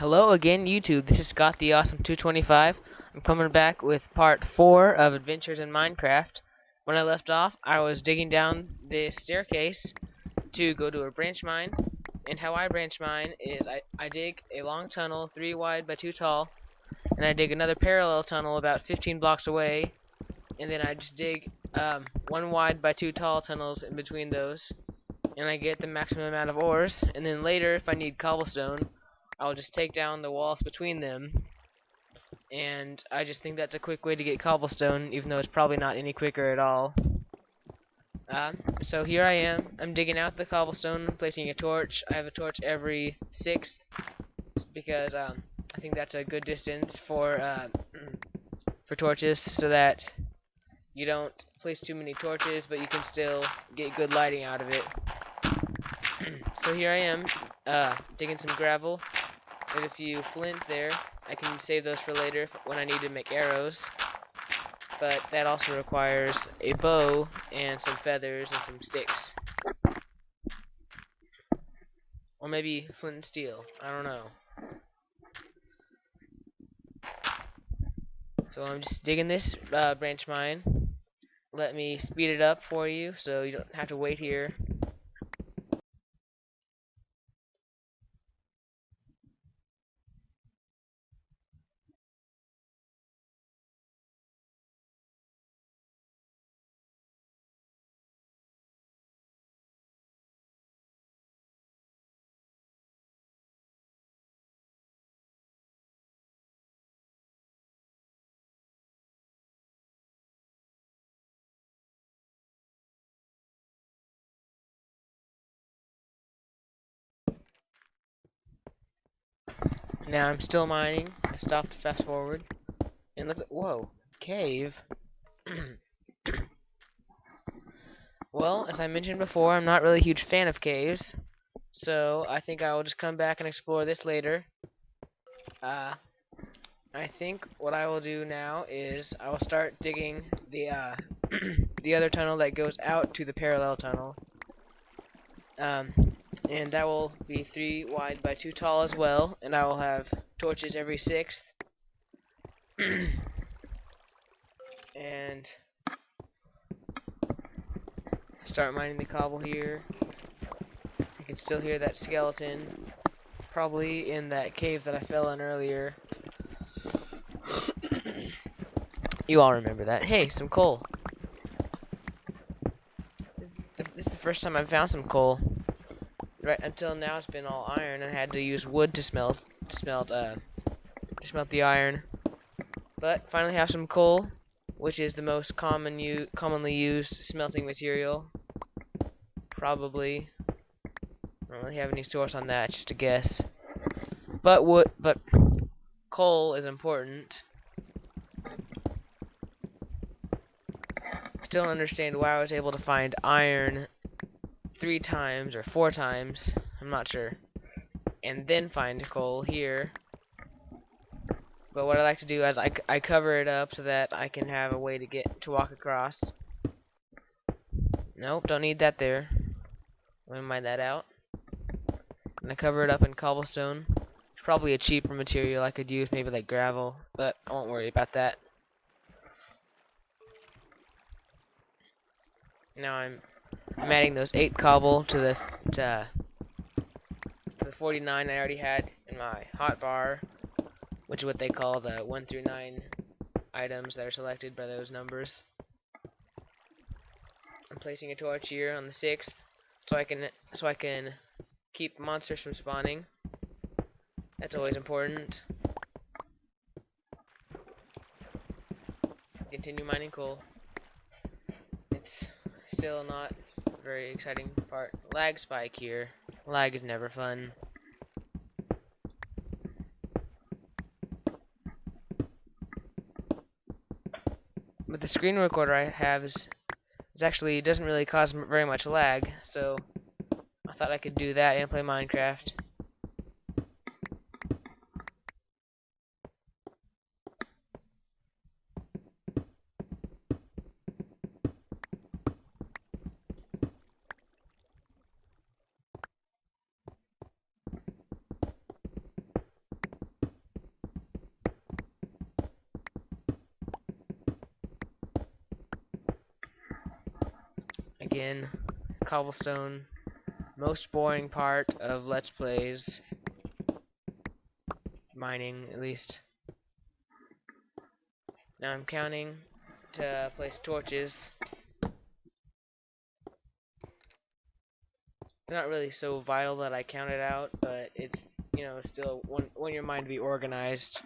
Hello again, YouTube. This is Scott the Awesome 225. I'm coming back with part 4 of Adventures in Minecraft. When I left off, I was digging down this staircase to go to a branch mine. And how I branch mine is I dig a long tunnel, 3 wide by 2 tall, and I dig another parallel tunnel about 15 blocks away, and then I just dig 1 wide by 2 tall tunnels in between those, and I get the maximum amount of ores. And then later, if I need cobblestone, I'll just take down the walls between them, and I just think that's a quick way to get cobblestone, even though it's probably not any quicker at all. So here I am. I'm digging out the cobblestone, placing a torch. I have a torch every 6, because I think that's a good distance for torches, so that you don't place too many torches, but you can still get good lighting out of it. So here I am, digging some gravel. With a few flint there. I can save those for later when I need to make arrows. But that also requires a bow and some feathers and some sticks. Or maybe flint and steel. I don't know. So I'm just digging this branch mine. Let me speed it up for you so you don't have to wait here. Now I'm still mining. I stopped to fast forward. And look at, whoa, cave. Well, as I mentioned before, I'm not really a huge fan of caves, so I think I will just come back and explore this later. I think what I will do now is I will start digging the the other tunnel that goes out to the parallel tunnel. And that will be 3 wide by 2 tall as well, and I will have torches every 6th. And start mining the cobble here. I can still hear that skeleton, probably in that cave that I fell in earlier. You all remember that. Hey, some coal. This is the first time I've found some coal. Right until now, it's been all iron. I had to use wood to smelt the iron. But finally have some coal, which is the most commonly used smelting material. Probably. I don't really have any source on that, just a guess. But coal is important. Still don't understand why I was able to find iron 3 times or 4 times. I'm not sure. And then find coal here. But what I like to do is I cover it up so that I can have a way to walk across. Nope, don't need that there. Let me mine that out. And I cover it up in cobblestone. It's probably a cheaper material I could use, maybe like gravel, but I won't worry about that. Now I'm adding those 8 cobble to the 49 I already had in my hotbar, which is what they call the 1 through 9 items that are selected by those numbers. I'm placing a torch here on the 6th, so I can keep monsters from spawning. That's always important. Continue mining coal. It's still not a very exciting part. Lag spike here. Lag is never fun. But the screen recorder I have is actually doesn't really cause very much lag, so I thought I could do that and play Minecraft. again. Cobblestone. Most boring part of Let's Plays. Mining, at least. Now I'm counting to place torches. It's not really so vital that I count it out, but it's, you know, still want your mind to be organized.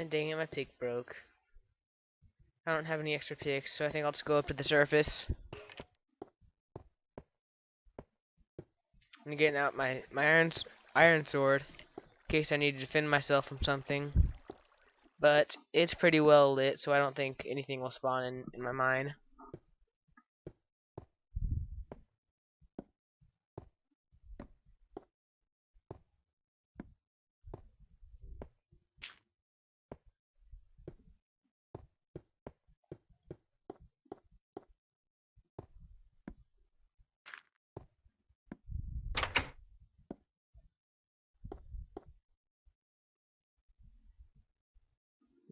Dang it, my pick broke. I don't have any extra picks, so I think I'll just go up to the surface. I'm getting out my iron sword in case I need to defend myself from something. But it's pretty well lit, so I don't think anything will spawn in my mine.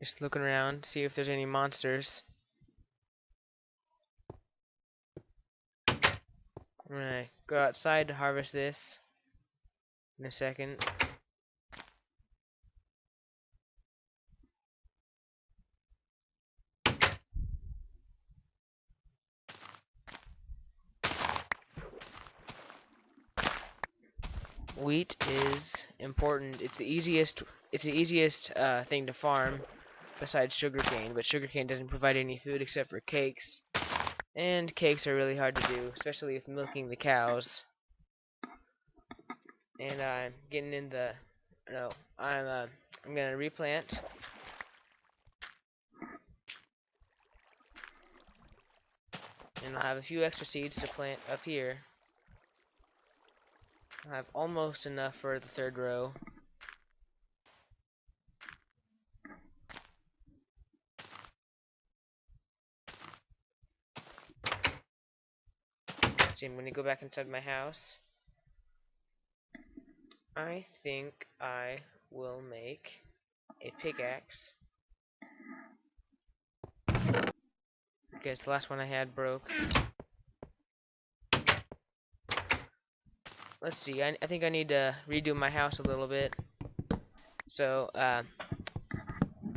Just looking around, see if there's any monsters. I'm gonna go outside to harvest this in a second. Wheat is important. It's the easiest thing to farm besides sugarcane, but sugarcane doesn't provide any food except for cakes. And cakes are really hard to do, especially with milking the cows. And I'm getting in the I'm gonna replant. And I'll have a few extra seeds to plant up here. I have almost enough for the third row. See, I'm going to go back inside my house. I think I will make a pickaxe. Because the last one I had broke. Let's see, I think I need to redo my house a little bit. So, I'm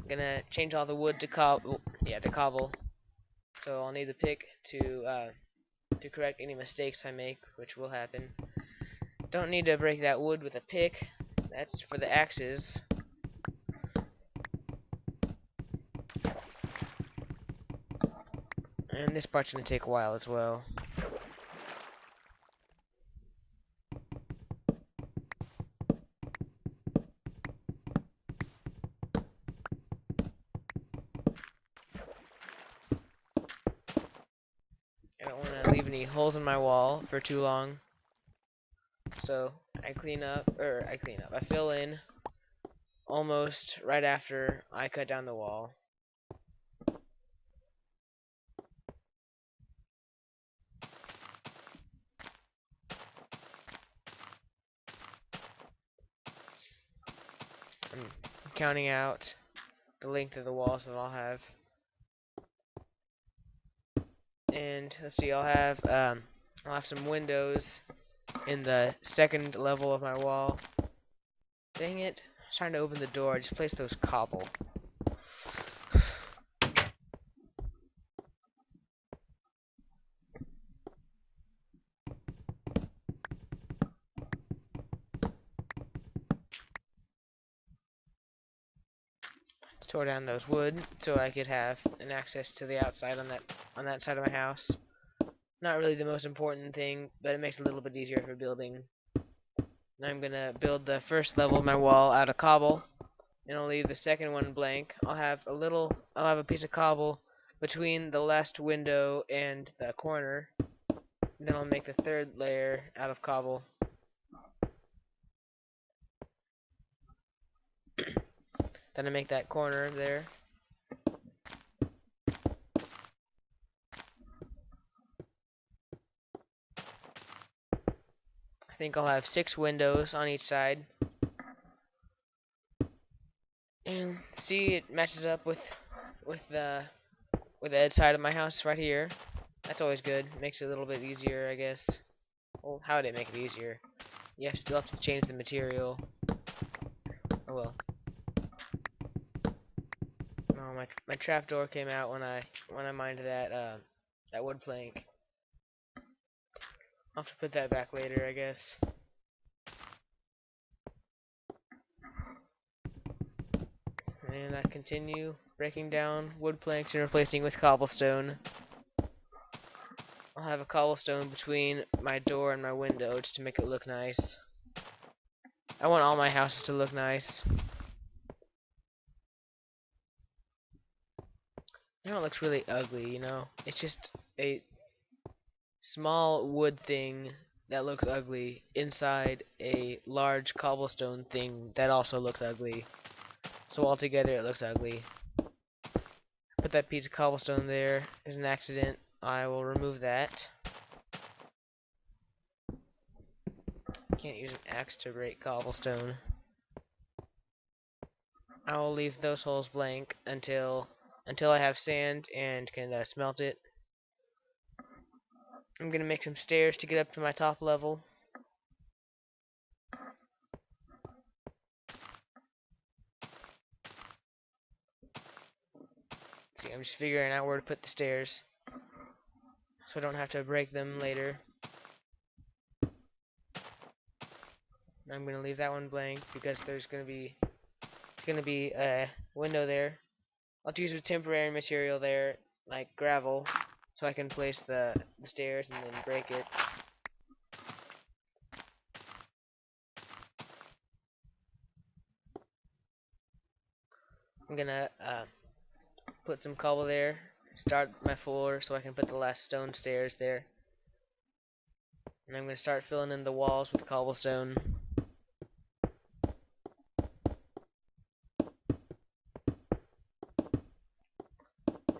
gonna change all the wood to cobble. Yeah, to cobble. So I'll need the pick to correct any mistakes I make, which will happen. Don't need to break that wood with a pick. That's for the axes. And this part's gonna take a while as well. I don't want to leave any holes in my wall for too long. So I fill in almost right after I cut down the wall. I'm counting out the length of the walls that I'll have. And let's see, I'll have some windows in the second level of my wall. Dang it. I was trying to open the door. I just placed those cobble. Tore down those wood so I could have an access to the outside on that side of my house. Not really the most important thing, but it makes it a little bit easier for building. Now I'm gonna build the first level of my wall out of cobble, and I'll leave the second one blank. I'll have a piece of cobble between the last window and the corner. And then I'll make the third layer out of cobble. Then I make that corner there. I think I'll have 6 windows on each side. And see, it matches up with the edge side of my house right here. That's always good. Makes it a little bit easier, I guess. Well, how did it make it easier? You still have to change the material. Oh well. Oh, my trapdoor came out when I mined that wood plank. I'll have to put that back later, I guess. And I continue breaking down wood planks and replacing with cobblestone. I'll have a cobblestone between my door and my window just to make it look nice. I want all my houses to look nice. You know, it looks really ugly, you know? It's just a small wood thing that looks ugly inside a large cobblestone thing that also looks ugly. So altogether it looks ugly. Put that piece of cobblestone there. There's an accident. I will remove that. Can't use an axe to break cobblestone. I will leave those holes blank until I have sand and can smelt it. I'm gonna make some stairs to get up to my top level. See, I'm just figuring out where to put the stairs so I don't have to break them later. I'm gonna leave that one blank because there's gonna be a window there. I'll use a temporary material there, like gravel, so I can place the stairs and then break it. I'm gonna put some cobble there, start my floor so I can put the last stone stairs there. And I'm gonna start filling in the walls with cobblestone.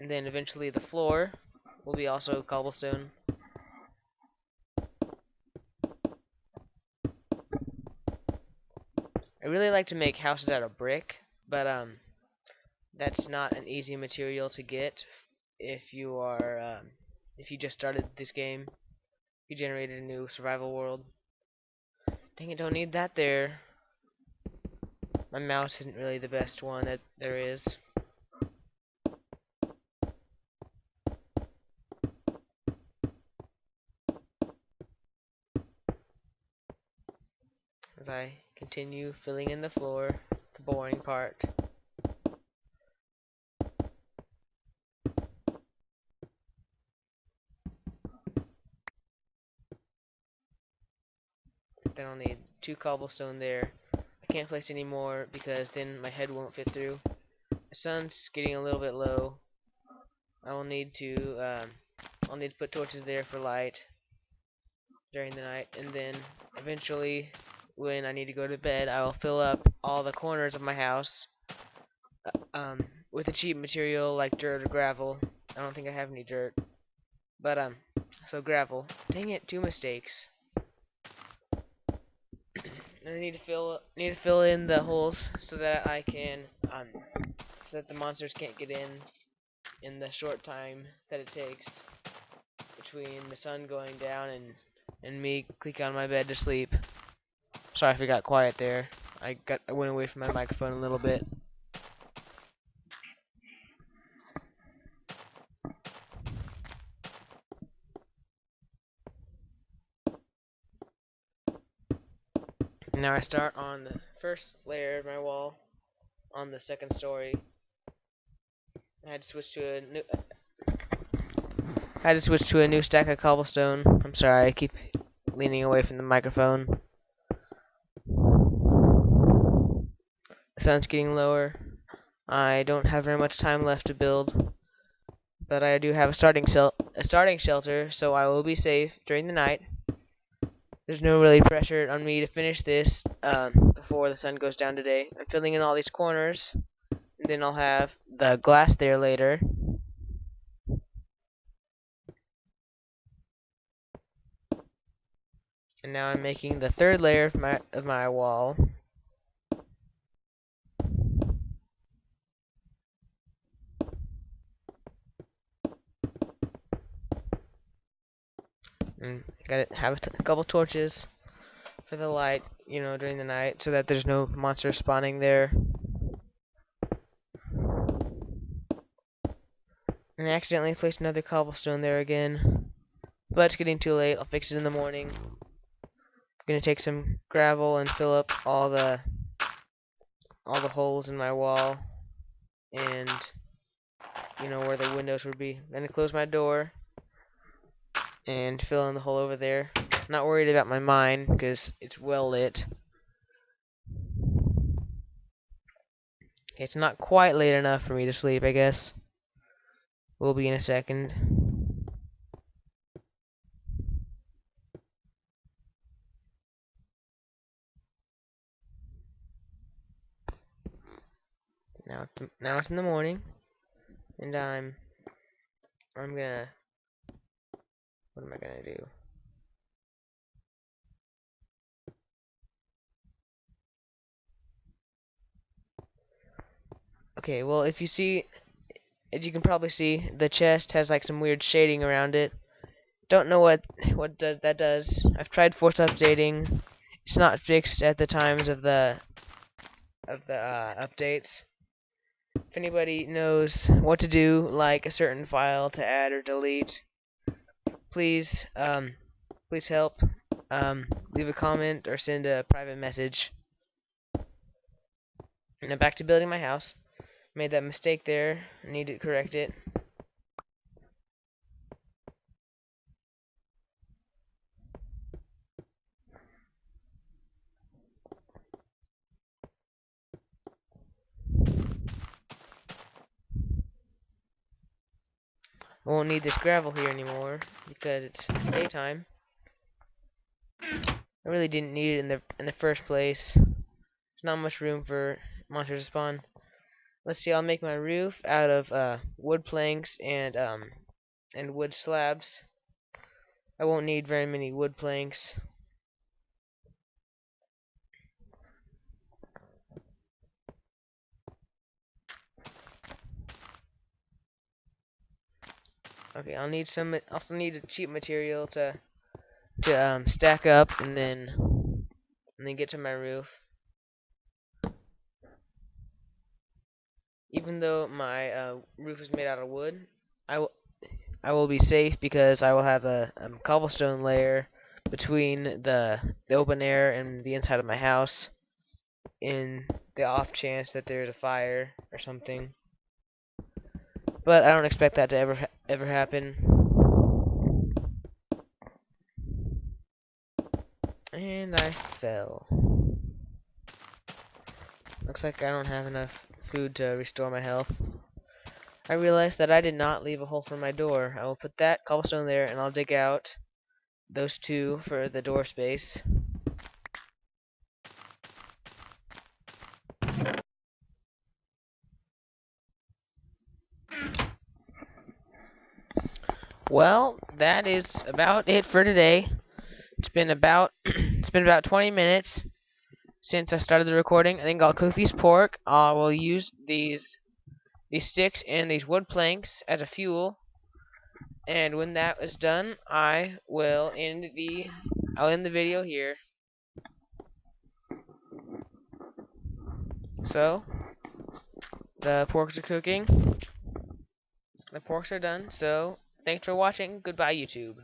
And then eventually the floor will be also cobblestone. I really like to make houses out of brick, but that's not an easy material to get if you are if you just started this game. You generated a new survival world. Dang it, don't need that there. My mouse isn't really the best one that there is. As I continue filling in the floor, the boring part. Then I'll need 2 cobblestone there. I can't place any more because then my head won't fit through. The sun's getting a little bit low. I'll need to put torches there for light during the night, and then eventually when I need to go to bed, I will fill up all the corners of my house with a cheap material like dirt or gravel. I don't think I have any dirt, but so gravel. Dang it, 2 mistakes. And I need to fill in the holes so that I can so that the monsters can't get in the short time that it takes between the sun going down and me click on my bed to sleep. Sorry if I got quiet there. I went away from my microphone a little bit. Now I start on the first layer of my wall on the second story. I had to switch to a new stack of cobblestone. I'm sorry, I keep leaning away from the microphone. The sun's getting lower. I don't have very much time left to build, but I do have a starting shelter, so I will be safe during the night. There's no really pressure on me to finish this before the sun goes down today. I'm filling in all these corners, and then I'll have the glass there later. And now I'm making the third layer of my wall. And gotta have a couple torches for the light, during the night, so that there's no monsters spawning there. And I accidentally placed another cobblestone there again. But it's getting too late. I'll fix it in the morning. I'm gonna take some gravel and fill up all the holes in my wall, and where the windows would be. Then I close my door and fill in the hole over there. Not worried about my mine because it's well lit. Okay, it's not quite late enough for me to sleep, I guess. We'll be in a second. Now it's in the morning, and I'm gonna, what am I gonna do? Okay, well, if you see, as you can probably see, the chest has like some weird shading around it. Don't know what that does. I've tried force updating. It's not fixed at the times of the updates. If anybody knows what to do, like a certain file to add or delete, please help. Leave a comment or send a private message. And I'm back to building my house. Made that mistake there. I need to correct it. I won't need this gravel here anymore because it's daytime. I really didn't need it in the first place. There's not much room for monsters to spawn. Let's see. I'll make my roof out of wood planks and wood slabs. I won't need very many wood planks. Okay, I'll also need a cheap material to stack up and then get to my roof. Even though my roof is made out of wood, I will be safe because I will have a cobblestone layer between the open air and the inside of my house, in the off chance that there's a fire or something. But I don't expect that to ever happen. And I fell. Looks like I don't have enough food to restore my health. I realized that I did not leave a hole for my door. I will put that cobblestone there, and I'll dig out those two for the door space. Well, that is about it for today. It's been about 20 minutes since I started the recording. I think I'll cook these pork. I will use these sticks and these wood planks as a fuel. And when that is done, I'll end the video here. So the porks are cooking. The porks are done. So thanks for watching. Goodbye, YouTube.